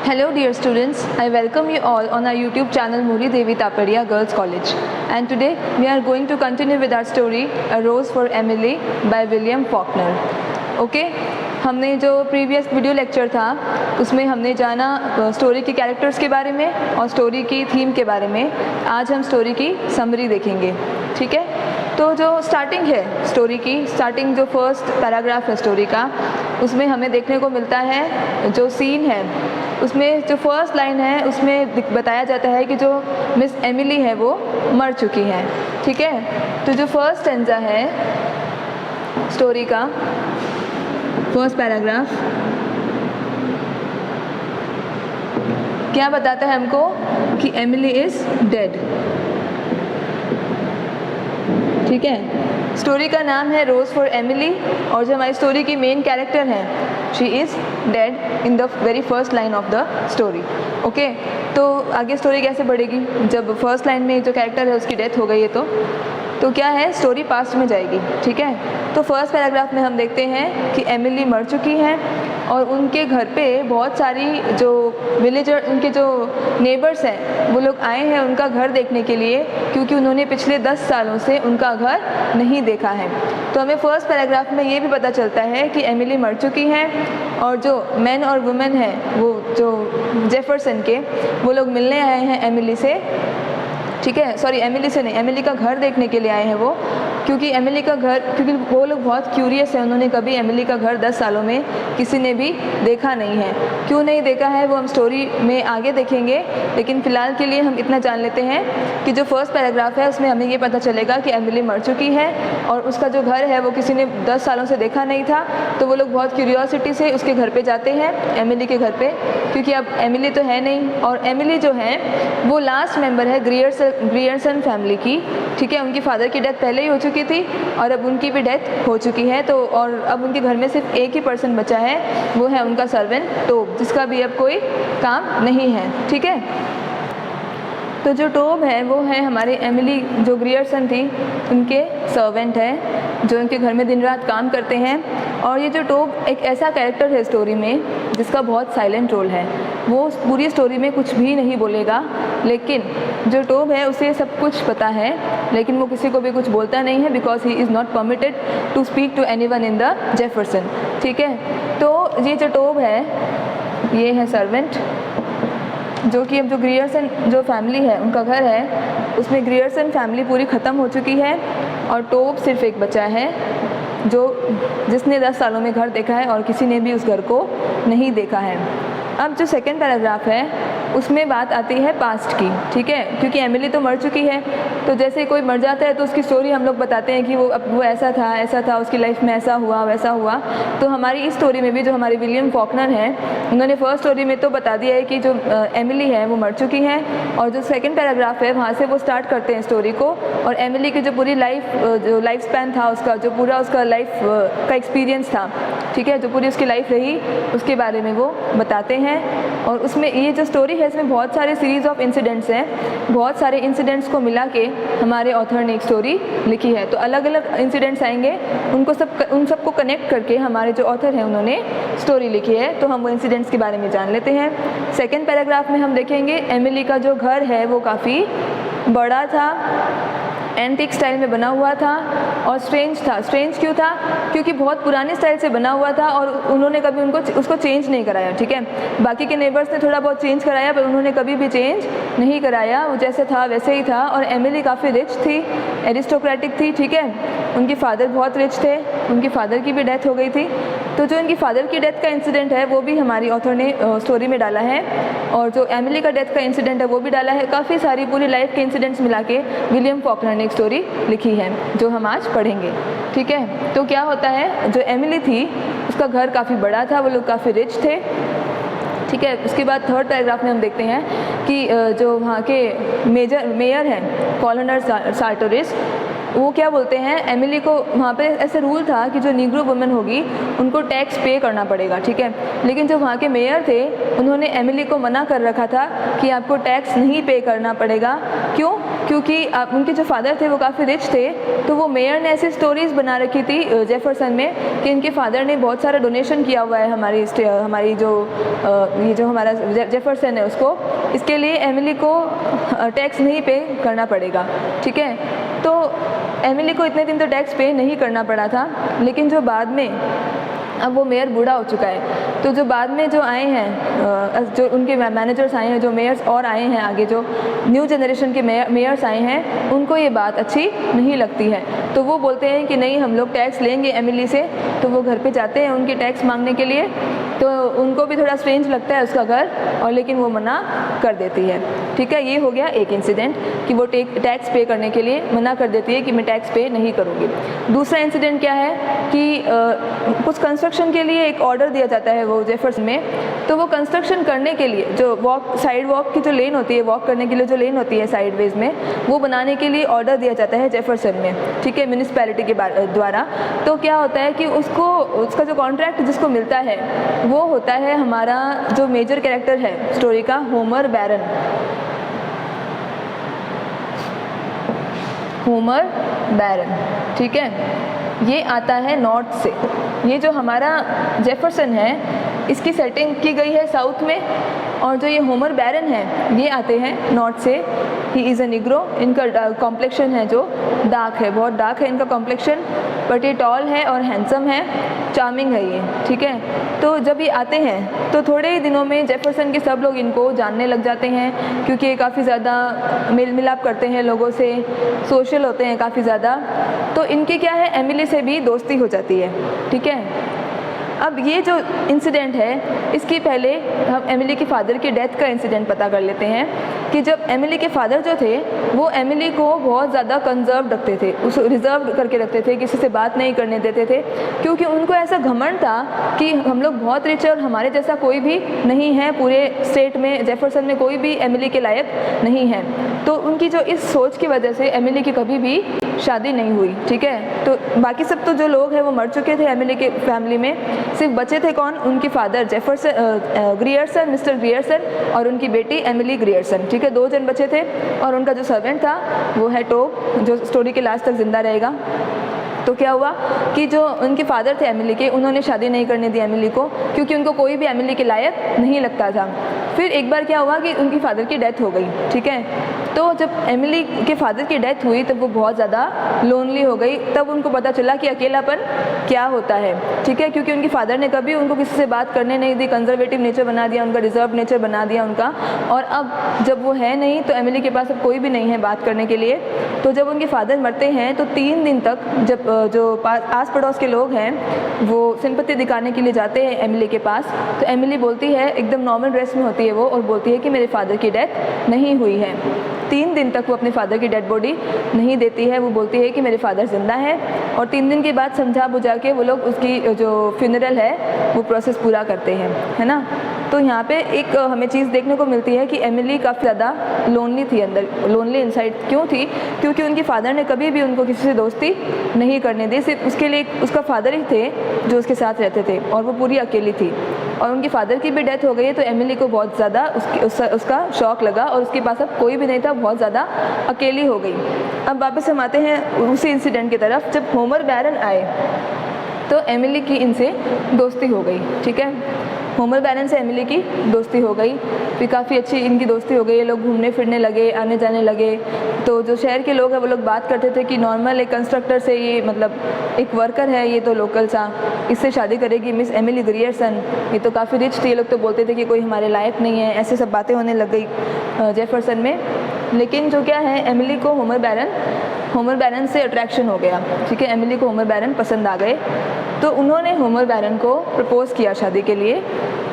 Hello dear students, I welcome you all on our YouTube channel Muri Devi Tapadia Girls College, and today we are going to continue with our story A Rose for Emily by William Faulkner. Okay? हमने जो previous video lecture था उसमें हमने जाना story के characters के बारे में और स्टोरी की थीम के बारे में। आज हम स्टोरी की समरी देखेंगे, ठीक है। तो जो स्टार्टिंग है स्टोरी की, स्टार्टिंग जो फर्स्ट पैराग्राफ है स्टोरी का, उसमें हमें देखने को मिलता है जो सीन है उसमें जो फर्स्ट लाइन है उसमें बताया जाता है कि जो मिस एमिली है वो मर चुकी है, ठीक है। तो जो फर्स्ट स्टेंजा है स्टोरी का, फर्स्ट पैराग्राफ क्या बताता है हमको कि एमिली इज़ डेड, ठीक है। स्टोरी का नाम है रोज़ फॉर एमिली और जो हमारी स्टोरी की मेन कैरेक्टर है she is dead in the very first line of the story. Okay, तो आगे स्टोरी कैसे बढ़ेगी जब फर्स्ट लाइन में जो कैरेक्टर है उसकी डेथ हो गई है तो क्या है, स्टोरी पास्ट में जाएगी, ठीक है। तो फर्स्ट पैराग्राफ में हम देखते हैं कि एमिली मर चुकी है और उनके घर पे बहुत सारी जो विलेजर, उनके जो नेबर्स हैं वो लोग आए हैं उनका घर देखने के लिए, क्योंकि उन्होंने पिछले 10 सालों से उनका घर नहीं देखा है। तो हमें फर्स्ट पैराग्राफ में ये भी पता चलता है कि एमिली मर चुकी है और जो मैन और वुमेन हैं वो जो जेफरसन के वो लोग मिलने आए हैं एमिली से, ठीक है। सॉरी, एमिली से नहीं, एमिली का घर देखने के लिए आए हैं वो, क्योंकि एमिली का घर, क्योंकि वो लोग बहुत क्यूरियस है, उन्होंने कभी एमिली का घर 10 सालों में किसी ने भी देखा नहीं है। क्यों नहीं देखा है वो हम स्टोरी में आगे देखेंगे, लेकिन फ़िलहाल के लिए हम इतना जान लेते हैं कि जो फर्स्ट पैराग्राफ है उसमें हमें ये पता चलेगा कि एमिली मर चुकी है और उसका जो घर है वो किसी ने 10 सालों से देखा नहीं था। तो वो लोग बहुत क्यूरियोसिटी से उसके घर पर जाते हैं, एमिली के घर पर, क्योंकि अब एमिली तो है नहीं और एमिली जो है वो लास्ट मेंबर है ग्रियर्सन फैमिली की, ठीक है। उनकी फादर की डेथ पहले ही हो चुकी थी और अब उनकी भी डेथ हो चुकी है। तो और अब उनके घर में सिर्फ एक ही पर्सन बचा है, वो है उनका सर्वेंट टोब, जिसका भी अब कोई काम नहीं है, ठीक है। तो जो टोब है वो है हमारी एमिली जो ग्रियर्सन थी उनके सर्वेंट है, जो उनके घर में दिन रात काम करते हैं। और ये जो टोब एक ऐसा कैरेक्टर है स्टोरी में जिसका बहुत साइलेंट रोल है, वो पूरी स्टोरी में कुछ भी नहीं बोलेगा, लेकिन जो टोब है उसे सब कुछ पता है, लेकिन वो किसी को भी कुछ बोलता नहीं है, because he is not permitted to speak to anyone in the Jefferson, ठीक है। तो ये जो टोब है ये है सर्वेंट, जो कि अब जो ग्रियर्सन जो फैमिली है उनका घर है उसमें ग्रियर्सन फैमिली पूरी ख़त्म हो चुकी है और टोब सिर्फ एक बचा है जिसने 10 सालों में घर देखा है और किसी ने भी उस घर को नहीं देखा है। अब जो सेकंड पैराग्राफ है उसमें बात आती है पास्ट की, ठीक है, क्योंकि एमिली तो मर चुकी है। तो जैसे कोई मर जाता है तो उसकी स्टोरी हम लोग बताते हैं कि वो ऐसा था, उसकी लाइफ में ऐसा हुआ वैसा हुआ। तो हमारी इस स्टोरी में भी जो हमारे विलियम फॉकनर हैं उन्होंने फर्स्ट स्टोरी में तो बता दिया है कि जो एमिली है वो मर चुकी है, और जो सेकेंड पैराग्राफ है वहाँ से वो स्टार्ट करते हैं स्टोरी को, और एमिली की जो पूरी जो लाइफ स्पैन था उसका, जो पूरा उसका लाइफ का एक्सपीरियंस था, ठीक है, जो पूरी उसकी लाइफ रही उसके बारे में वो बताते हैं। और उसमें ये जो स्टोरी है इसमें बहुत सारे सीरीज़ ऑफ इंसिडेंट्स हैं, बहुत सारे इंसिडेंट्स को मिला के हमारे ऑथर ने एक स्टोरी लिखी है। तो अलग अलग इंसिडेंट्स आएंगे, उन सबको कनेक्ट करके हमारे जो ऑथर हैं उन्होंने स्टोरी लिखी है। तो हम वो इंसिडेंट्स के बारे में जान लेते हैं। सेकेंड पैराग्राफ में हम देखेंगे एमिली का जो घर है वो काफ़ी बड़ा था, एंटीक स्टाइल में बना हुआ था और स्ट्रेंज था। स्ट्रेंज क्यों था? क्योंकि बहुत पुराने स्टाइल से बना हुआ था और उन्होंने कभी उसको चेंज नहीं कराया, ठीक है। बाकी के नेबर्स ने थोड़ा बहुत चेंज कराया पर उन्होंने कभी भी चेंज नहीं कराया, वो जैसे था वैसे ही था। और एमिली काफ़ी रिच थी, एरिस्टोक्रेटिक थी, ठीक है। उनके फादर बहुत रिच थे, उनकी फादर की भी डेथ हो गई थी। तो जो इनकी फादर की डेथ का इंसिडेंट है वो भी हमारी ऑथर ने स्टोरी में डाला है, और जो एमिली का डेथ का इंसिडेंट है वो भी डाला है। काफ़ी सारी पूरी लाइफ के इंसिडेंट्स मिला के विलियम फॉकनर ने एक स्टोरी लिखी है जो हम आज पढ़ेंगे, ठीक है। तो क्या होता है, जो एमिली थी उसका घर काफ़ी बड़ा था, वो लोग काफ़ी रिच थे, ठीक है। उसके बाद थर्ड पैराग्राफ में हम देखते हैं कि जो वहाँ के मेयर हैं कॉलोनर सार्टोरिस, वो क्या बोलते हैं, एमिली को वहाँ पे ऐसे रूल था कि जो नीग्रो वुमेन होगी उनको टैक्स पे करना पड़ेगा, ठीक है। लेकिन जो वहाँ के मेयर थे उन्होंने एमिली को मना कर रखा था कि आपको टैक्स नहीं पे करना पड़ेगा। क्यों? क्योंकि उनके जो फादर थे वो काफ़ी रिच थे, तो वो मेयर ने ऐसी स्टोरीज़ बना रखी थी जेफरसन में कि इनके फादर ने बहुत सारा डोनेशन किया हुआ है हमारी जो ये जो हमारा जेफरसन है उसको, इसके लिए एमिली को टैक्स नहीं पे करना पड़ेगा। ठीक है, तो एमिली को इतने दिन तो टैक्स पे नहीं करना पड़ा था, लेकिन जो बाद में, अब वो मेयर बूढ़ा हो चुका है, तो जो बाद में जो आए हैं, जो उनके मैनेजर्स आए हैं, जो मेयर्स और आए हैं आगे, जो न्यू जनरेशन के मेयर्स आए हैं, उनको ये बात अच्छी नहीं लगती है। तो वो बोलते हैं कि नहीं, हम लोग टैक्स लेंगे एमिली से। तो वो घर पे जाते हैं उनके टैक्स मांगने के लिए, तो उनको भी थोड़ा स्ट्रेंज लगता है उसका घर, और लेकिन वो मना कर देती है। ठीक है, ये हो गया एक इंसिडेंट कि वो टैक्स पे करने के लिए मना कर देती है कि मैं टैक्स पे नहीं करूँगी। दूसरा इंसिडेंट क्या है कि कुछ कंस्ट्रक्शन के लिए एक ऑर्डर दिया जाता है वो जेफरसन में, तो वो कंस्ट्रक्शन करने के लिए जो साइड वॉक की जो लेन होती है, वॉक करने के लिए जो लेन होती है साइडवेज में, वो बनाने के लिए ऑर्डर दिया जाता है जेफरसन में। ठीक है, म्यूनिसिपैलिटी के द्वारा। तो क्या होता है कि उसका जो कॉन्ट्रैक्ट जिसको मिलता है वो होता है हमारा जो मेजर कैरेक्टर है स्टोरी का, होमर बैरन। होमर बैरन, ठीक है, ये आता है नॉर्थ से। ये जो हमारा जेफरसन है इसकी सेटिंग की गई है साउथ में, और जो ये होमर बैरन है ये आते हैं नॉर्थ से। He is a Negro. इनका कॉम्प्लेक्शन है जो डार्क है, बहुत डार्क है इनका कॉम्प्लेक्शन, बट ये टॉल है और हैंडसम है, चार्मिंग है ये। ठीक है, तो जब ये आते हैं तो थोड़े ही दिनों में जेफरसन के सब लोग इनको जानने लग जाते हैं, क्योंकि ये काफ़ी ज़्यादा मेल मिलाप करते हैं लोगों से, सोशल होते हैं काफ़ी ज़्यादा। तो इनकी क्या है, एमिली से भी दोस्ती हो जाती है। ठीक है, अब ये जो इंसिडेंट है इसकी पहले हम एमिली के फादर की डेथ का इंसिडेंट पता कर लेते हैं कि जब एमिली के फादर जो थे वो एमिली को बहुत ज़्यादा कंजर्व रखते थे, उसे रिजर्व करके रखते थे, किसी से बात नहीं करने देते थे, क्योंकि उनको ऐसा घमंड था कि हम लोग बहुत रिच है और हमारे जैसा कोई भी नहीं है पूरे स्टेट में, जेफरसन में कोई भी एमिली के लायक नहीं है। तो उनकी जो इस सोच की वजह से एमिली की कभी भी शादी नहीं हुई। ठीक है, तो बाकी सब तो जो लोग हैं वो मर चुके थे एमिली के फैमिली में, सिर्फ बचे थे कौन, उनके father Jefferson Grierson, mister Grierson, और उनकी बेटी एमिली ग्रियर्सन। ठीक है, 2 जन बचे थे, और उनका जो सर्वेंट था वो है टोब, जो स्टोरी के लास्ट तक जिंदा रहेगा। तो क्या हुआ कि जो उनके फादर थे एमिली के, उन्होंने शादी नहीं करने दी एमिली को, क्योंकि उनको कोई भी एमिली के लायक नहीं लगता था। फिर एक बार क्या हुआ कि उनकी फादर की डेथ हो गई। ठीक है, तो जब एमिली के फादर की डेथ हुई तब वो बहुत ज़्यादा लोनली हो गई। तब उनको पता चला कि अकेलापन क्या होता है। ठीक है, क्योंकि उनके फादर ने कभी उनको किसी से बात करने नहीं दी, कंजर्वेटिव नेचर बना दिया उनका, रिजर्व नेचर बना दिया उनका। और अब जब वो है नहीं तो एमिली के पास अब कोई भी नहीं है बात करने के लिए। तो जब उनके फादर मरते हैं तो 3 दिन तक जब जो आस पड़ोस के लोग हैं वो सिंपैथी दिखाने के लिए जाते हैं एमिली के पास, तो एमिली बोलती है, एकदम नॉर्मल ड्रेस में होती है वो, और बोलती है कि मेरे फादर की डेथ नहीं हुई है। 3 दिन तक वो अपने फादर की डेड बॉडी नहीं देती है। वो बोलती है कि मेरे फादर ज़िंदा है, और 3 दिन के बाद समझा बुझा के वो लोग उसकी जो फ्यूनरल है वो प्रोसेस पूरा करते हैं, है ना। तो यहाँ पे एक हमें चीज़ देखने को मिलती है कि एमिली काफ़ी ज़्यादा लोनली थी अंदर, लोनली इनसाइड क्यों थी, क्योंकि उनके फादर ने कभी भी उनको किसी से दोस्ती नहीं करने दी। सिर्फ उसके लिए उसका फादर ही थे जो उसके साथ रहते थे, और वो पूरी अकेली थी। और उनके फादर की भी डेथ हो गई है, तो एमिली को बहुत ज़्यादा उसका शौक लगा, और उसके पास अब कोई भी नहीं था, बहुत ज़्यादा अकेली हो गई। अब वापस हम आते हैं उसी इंसिडेंट की तरफ। जब होमर बैरन आए तो एमिली की इनसे दोस्ती हो गई। ठीक है, होमर बैरन से एमिली की दोस्ती हो गई, फिर काफ़ी अच्छी इनकी दोस्ती हो गई। ये लोग घूमने फिरने लगे, आने जाने लगे। तो जो शहर के लोग हैं वो लोग बात करते थे कि नॉर्मल एक कंस्ट्रक्टर से, ये मतलब एक वर्कर है, ये तो लोकल सा, इससे शादी करेगी मिस एमिली ग्रियर्सन, ये तो काफ़ी रिच थी। ये लोग तो बोलते थे कि कोई हमारे लायक नहीं है, ऐसे सब बातें होने लग गई जेफरसन में। लेकिन जो क्या है, एमिली को होमर बैरन से अट्रैक्शन हो गया। ठीक है, एमिली को होमर बैरन पसंद आ गए, तो उन्होंने होमर बैरन को प्रपोज़ किया शादी के लिए,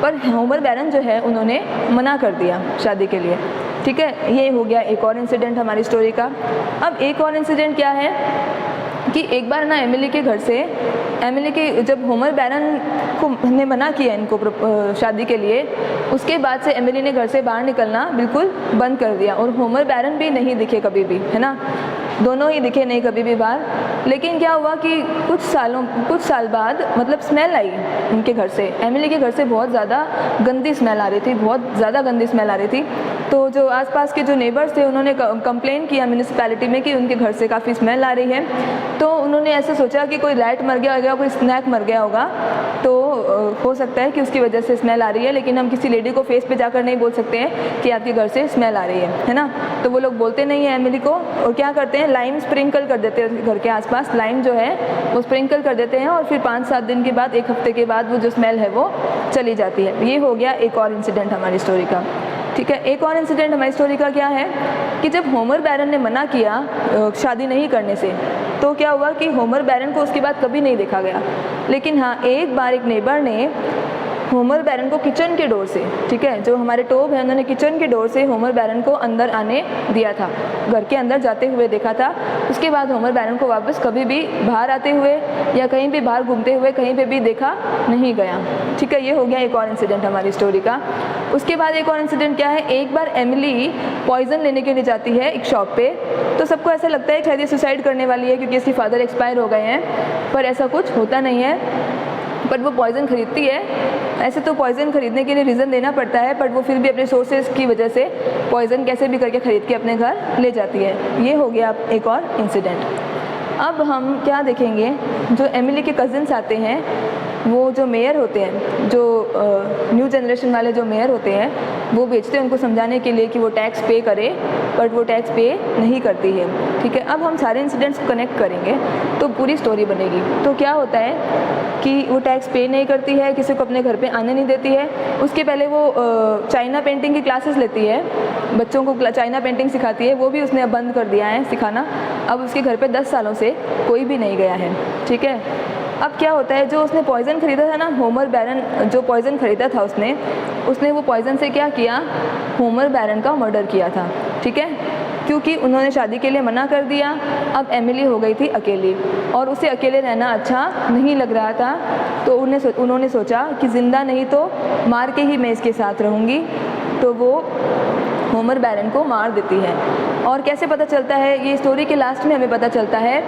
पर होमर बैरन जो है उन्होंने मना कर दिया शादी के लिए। ठीक है, ये हो गया एक और इंसिडेंट हमारी स्टोरी का। अब एक और इंसिडेंट क्या है कि एक बार ना एमिली के घर से, एमिली के जब होमर बैरन को ने मना किया इनको शादी के लिए, उसके बाद से एमिली ने घर से बाहर निकलना बिल्कुल बंद कर दिया, और होमर बैरन भी नहीं दिखे कभी भी, है ना, दोनों ही दिखे नहीं कभी भी बाहर। लेकिन क्या हुआ कि कुछ साल बाद मतलब स्मेल आई उनके घर से, एमिली के घर से बहुत ज़्यादा गंदी स्मेल आ रही थी, बहुत ज़्यादा गंदी स्मेल आ रही थी। तो जो आसपास के जो नेबर्स थे उन्होंने कंप्लेन किया म्यूनिसिपैलिटी में कि उनके घर से काफ़ी स्मेल आ रही है। तो उन्होंने ऐसे सोचा कि कोई रैट मर गया होगा, कोई स्नैक मर गया होगा, तो हो सकता है कि उसकी वजह से स्मेल आ रही है, लेकिन हम किसी लेडी को फेस पे जाकर नहीं बोल सकते हैं कि आपके घर से स्मेल आ रही है ना। तो वो लोग बोलते नहीं है एमिली को, और क्या करते हैं, लाइम स्प्रिंकल कर देते हैं घर के आसपास, लाइम जो है वो स्प्रिंकल कर देते हैं, और फिर 5-7 दिन के बाद, 1 हफ्ते के बाद वो जो स्मेल है वो चली जाती है। ये हो गया एक और इंसिडेंट हमारी स्टोरी का। ठीक है, एक और इंसिडेंट हमारी स्टोरी का क्या है कि जब होमर बैरन ने मना किया शादी नहीं करने से, तो क्या हुआ कि होमर बैरन को उसके बाद कभी नहीं देखा गया। लेकिन हाँ, एक बार एक नेबर ने होमर बैरन को किचन के डोर से, ठीक है, जो हमारे टोब है उन्होंने किचन के डोर से होमर बैरन को अंदर आने दिया था, घर के अंदर जाते हुए देखा था। उसके बाद होमर बैरन को वापस कभी भी बाहर आते हुए या कहीं भी बाहर घूमते हुए कहीं पे भी देखा नहीं गया। ठीक है, ये हो गया एक और इंसिडेंट हमारी स्टोरी का। उसके बाद एक और इंसिडेंट क्या है, एक बार एमिली पॉइजन लेने के लिए जाती है एक शॉप पे, तो सबको ऐसा लगता है शायद ये सुसाइड करने वाली है क्योंकि इसके फादर एक्सपायर हो गए हैं, पर ऐसा कुछ होता नहीं है। बट वो पॉइज़न खरीदती है। ऐसे तो पॉइज़न खरीदने के लिए रीज़न देना पड़ता है, बट वो फिर भी अपने सोर्सेज की वजह से पॉइज़न कैसे भी करके ख़रीद के अपने घर ले जाती है। ये हो गया एक और इंसिडेंट। अब हम क्या देखेंगे, जो एमिली के कज़िन्स आते हैं, वो जो मेयर होते हैं, जो न्यू जनरेशन वाले जो मेयर होते हैं, वो भेजते हैं उनको समझाने के लिए कि वो टैक्स पे करे, बट वो टैक्स पे नहीं करती है। ठीक है, अब हम सारे इंसिडेंट्स को कनेक्ट करेंगे तो पूरी स्टोरी बनेगी। तो क्या होता है कि वो टैक्स पे नहीं करती है, किसी को अपने घर पे आने नहीं देती है। उसके पहले वो चाइना पेंटिंग की क्लासेस लेती है, बच्चों को चाइना पेंटिंग सिखाती है, वो भी उसने अब बंद कर दिया है सिखाना। अब उसके घर पे 10 सालों से कोई भी नहीं गया है। ठीक है, अब क्या होता है, जो उसने पॉइज़न ख़रीदा था ना, होमर बैरन जो पॉइज़न ख़रीदा था उसने वो पॉइज़न से क्या किया, होमर बैरन का मर्डर किया था। ठीक है, क्योंकि उन्होंने शादी के लिए मना कर दिया। अब एमिली हो गई थी अकेली और उसे अकेले रहना अच्छा नहीं लग रहा था, तो उन्होंने सोचा कि ज़िंदा नहीं तो मार के ही मैं इसके साथ रहूँगी। तो वो होमर बैरन को मार देती है। और कैसे पता चलता है, ये स्टोरी के लास्ट में हमें पता चलता है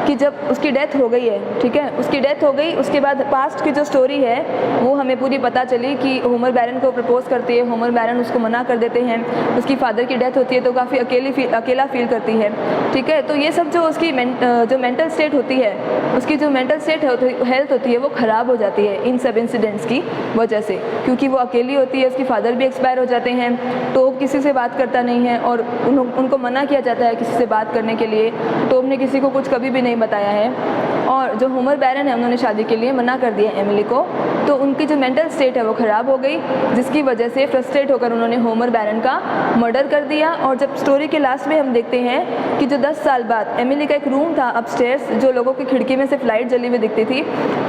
कि जब उसकी डेथ हो गई है, ठीक है, उसकी डेथ हो गई, उसके बाद पास्ट की जो स्टोरी है वो हमें पूरी पता चली कि होमर बैरन को प्रपोज करती है, होमर बैरन उसको मना कर देते हैं, उसकी फादर की डेथ होती है तो काफ़ी अकेला फील करती है। ठीक है, तो ये सब जो उसकी जो मेंटल स्टेट होती है, उसकी जो मेंटल स्टेट हेल्थ होती है वो ख़राब हो जाती है इन सब इंसिडेंट्स की वजह से, क्योंकि वो अकेली होती है, उसकी फादर भी एक्सपायर हो जाते हैं, तो किसी से बात करता नहीं है और उनको मना किया जाता है किसी से बात करने के लिए, तो उन्होंने किसी को कुछ कभी भी नहीं बताया है। और जो होमर बैरन है उन्होंने शादी के लिए मना कर दिया एमिली को, तो उनकी जो मेंटल स्टेट है वो ख़राब हो गई, जिसकी वजह से फ्रस्ट्रेट होकर उन्होंने होमर बैरन का मर्डर कर दिया। और जब स्टोरी के लास्ट में हम देखते हैं कि जो 10 साल बाद एमिली का एक रूम था अपस्टेयर्स, जो लोगों की खिड़की में से फ्लाइट जली हुई दिखती थी,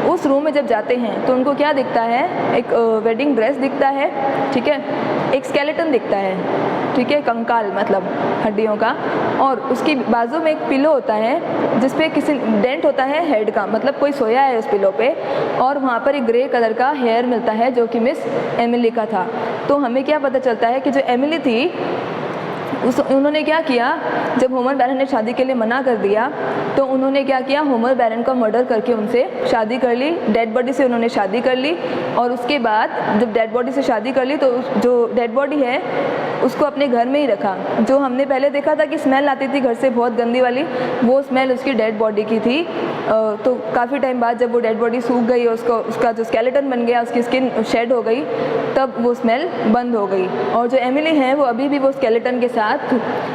उस रूम में जब जाते हैं तो उनको क्या दिखता है, एक वेडिंग ड्रेस दिखता है। ठीक है, एक स्केलेटन दिखता है, ठीक है, कंकाल मतलब हड्डियों का, और उसकी बाजू में एक पिलो होता है जिसपे किसी डेंट होता है हेड का, मतलब कोई सोया है उस पिलो पे, और वहाँ पर एक ग्रे कलर का हेयर मिलता है जो कि मिस एमिली का था। तो हमें क्या पता चलता है कि जो एमिली थी उन्होंने क्या किया, जब होमर बैरन ने शादी के लिए मना कर दिया तो उन्होंने क्या किया, होमर बैरन का मर्डर करके उनसे शादी कर ली, डेड बॉडी से उन्होंने शादी कर ली। और उसके बाद जब डेड बॉडी से शादी कर ली तो जो डेड बॉडी है उसको अपने घर में ही रखा। जो हमने पहले देखा था कि स्मेल आती थी घर से बहुत गंदी वाली, वो स्मेल उसकी डेड बॉडी की थी। तो काफ़ी टाइम बाद जब वो डेड बॉडी सूख गई और उसका जो स्केलेटन बन गया, उसकी स्किन शेड हो गई, तब वो स्मेल बंद हो गई। और जो एमिली है वो अभी भी वो स्केलेटन के साथ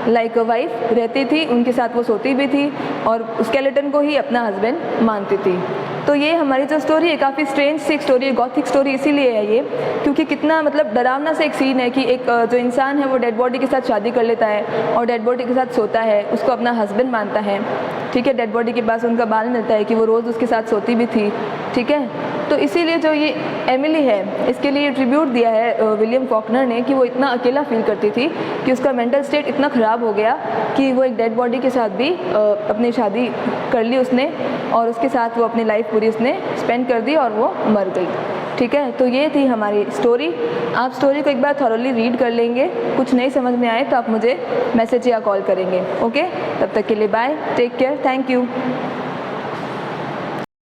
लाइक वाइफ रहती थी, उनके साथ वो सोती भी थी और स्केलेटन को ही अपना हस्बैंड मानती थी। तो ये हमारी जो स्टोरी है काफ़ी स्ट्रेंज सी एक स्टोरी है, गॉथिक स्टोरी इसीलिए है ये, क्योंकि कितना मतलब डरावना सा एक सीन है कि एक जो इंसान है वो डेड बॉडी के साथ शादी कर लेता है और डेड बॉडी के साथ सोता है, उसको अपना हस्बैंड मानता है। ठीक है, डेड बॉडी के पास उनका बाल मिलता है कि वो रोज़ उसके साथ सोती भी थी। ठीक है, तो इसीलिए जो ये एमिली है इसके लिए ट्रिब्यूट दिया है विलियम फॉकनर ने कि वो इतना अकेला फील करती थी कि उसका मेंटल स्टेट इतना ख़राब हो गया कि वो एक डेड बॉडी के साथ भी अपनी शादी कर ली उसने, और उसके साथ वो अपनी लाइफ पूरी उसने स्पेंड कर दी और वो मर गई। ठीक है, तो ये थी हमारी स्टोरी। आप स्टोरी को एक बार थॉरोली रीड कर लेंगे, कुछ नहीं समझ में आए तो आप मुझे मैसेज या कॉल करेंगे। ओके, तब तक के लिए bye, take care, thank you.